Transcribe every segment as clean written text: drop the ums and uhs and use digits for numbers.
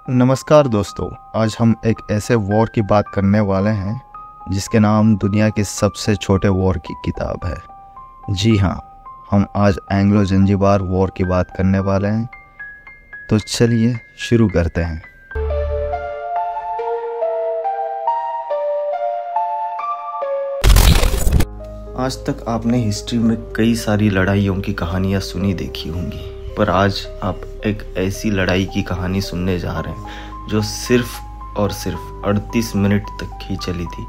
नमस्कार दोस्तों, आज हम एक ऐसे वॉर की बात करने वाले हैं जिसके नाम दुनिया के सबसे छोटे वॉर की किताब है। जी हाँ, हम आज एंग्लो जंजीबार वॉर की बात करने वाले हैं। तो चलिए शुरू करते हैं। आज तक आपने हिस्ट्री में कई सारी लड़ाइयों की कहानियाँ सुनी देखी होंगी, पर आज आप एक ऐसी लड़ाई की कहानी सुनने जा रहे हैं जो सिर्फ और सिर्फ 38 मिनट तक ही चली थी,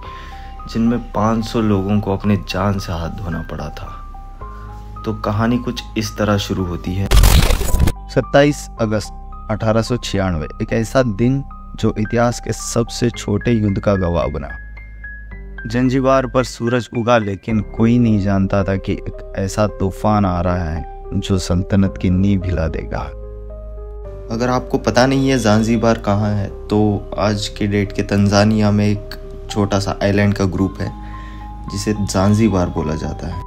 जिनमें 500 लोगों को अपने जान से हाथ धोना पड़ा था। तो कहानी कुछ इस तरह शुरू होती है। 27 अगस्त 1896, एक ऐसा दिन जो इतिहास के सबसे छोटे युद्ध का गवाह बना। जंजीबार पर सूरज उगा, लेकिन कोई नहीं जानता था कि एक ऐसा तूफान आ रहा है जो सल्तनत की नींव हिला देगा। अगर आपको पता नहीं है ज़ांज़ीबार कहाँ है, तो आज के डेट के तंजानिया में एक छोटा सा आइलैंड का ग्रुप है जिसे ज़ांज़ीबार बोला जाता है।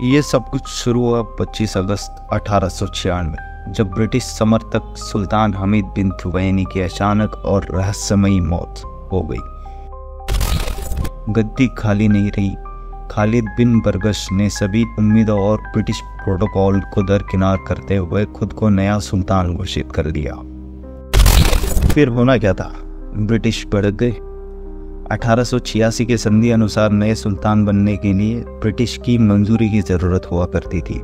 ये सब कुछ शुरू हुआ 25 अगस्त 1896, जब ब्रिटिश समर्थक सुल्तान हमीद बिन तुवैनी की अचानक और रहस्यमयी मौत हो गई। गद्दी खाली नहीं रही। खालिद बिन बरगश ने सभी उम्मीदों और ब्रिटिश प्रोटोकॉल को दरकिनार करते हुए खुद को नया सुल्तान घोषित कर दिया। फिर होना क्या था? ब्रिटिश बढ़ गए। 1886 के संधि अनुसार नए सुल्तान बनने के लिए ब्रिटिश की मंजूरी की जरूरत हुआ करती थी।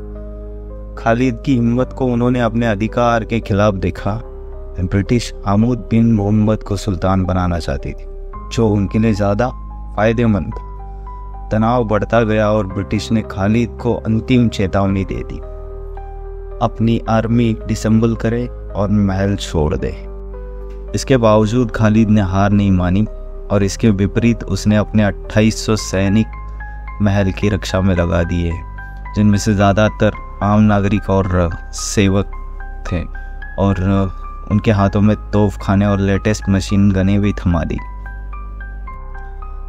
खालिद की हिम्मत को उन्होंने अपने अधिकार के खिलाफ देखा। ब्रिटिश हमूद बिन मोहम्मद को सुल्तान बनाना चाहती थी, जो उनके लिए ज्यादा फायदेमंद था। तनाव बढ़ता गया और ब्रिटिश ने खालिद को अंतिम चेतावनी दे दी, अपनी आर्मी डिसेंबल करे और महल छोड़ दे। इसके बावजूद खालिद ने हार नहीं मानी और इसके विपरीत उसने अपने 2800 सैनिक महल की रक्षा में लगा दिए, जिनमें से ज़्यादातर आम नागरिक और सेवक थे, और उनके हाथों में तोपखाने और लेटेस्ट मशीन गनें भी थमा दी।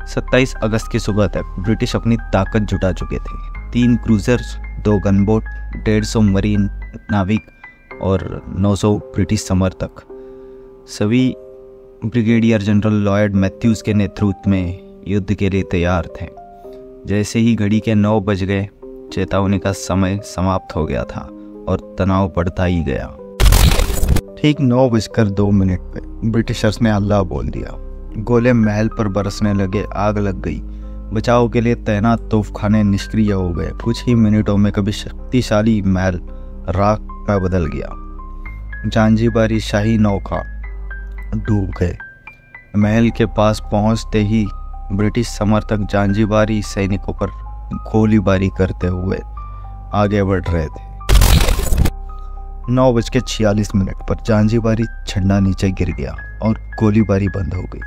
27 अगस्त की सुबह तक ब्रिटिश अपनी ताकत जुटा चुके थे। 3 क्रूजर्स, 2 गनबोट, 150 मरीन नाविक और 900 ब्रिटिश समर्थक, सभी ब्रिगेडियर जनरल लॉयड मैथ्यूज के नेतृत्व में युद्ध के लिए तैयार थे। जैसे ही घड़ी के 9 बज गए, चेतावनी का समय समाप्त हो गया था और तनाव बढ़ता ही गया। ठीक 9:02 पे ब्रिटिशर्स ने अल्लाह बोल दिया। गोले महल पर बरसने लगे, आग लग गई। बचाव के लिए तैनात तोपखाने निष्क्रिय हो गए। कुछ ही मिनटों में कभी शक्तिशाली महल राख में बदल गया। ज़ांज़ीबारी शाही नौका डूब गए। महल के पास पहुंचते ही ब्रिटिश समर्थक ज़ांज़ीबारी सैनिकों पर गोलीबारी करते हुए आगे बढ़ रहे थे। 9:46 पर ज़ांज़ीबारी झंडा नीचे गिर गया और गोलीबारी बंद हो गई।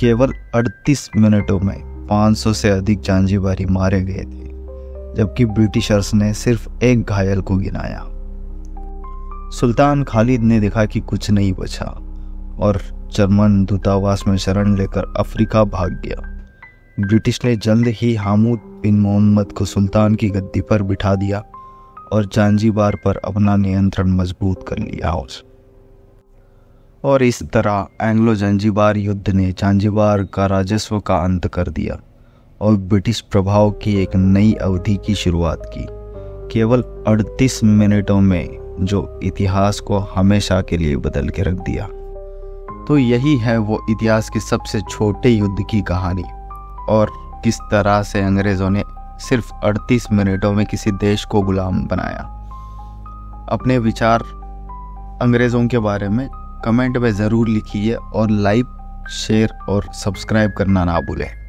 केवल 38 मिनटों में 500 से अधिक ज़ांज़ीबारी मारे गए थे, जबकि ब्रिटिशर्स ने सिर्फ एक घायल को गिनाया। सुल्तान खालिद ने देखा कि कुछ नहीं बचा और जर्मन दूतावास में शरण लेकर अफ्रीका भाग गया। ब्रिटिश ने जल्द ही हमूद बिन मोहम्मद को सुल्तान की गद्दी पर बिठा दिया और ज़ांज़ीबार पर अपना नियंत्रण मजबूत कर लिया। और इस तरह एंग्लो जंजीबार युद्ध ने ज़ांज़ीबार का राजस्व का अंत कर दिया और ब्रिटिश प्रभाव की एक नई अवधि की शुरुआत की, केवल 38 मिनटों में, जो इतिहास को हमेशा के लिए बदल के रख दिया। तो यही है वो इतिहास के सबसे छोटे युद्ध की कहानी, और किस तरह से अंग्रेज़ों ने सिर्फ 38 मिनटों में किसी देश को गुलाम बनाया। अपने विचार अंग्रेज़ों के बारे में कमेंट में ज़रूर लिखिए और लाइक, शेयर और सब्सक्राइब करना ना भूलें।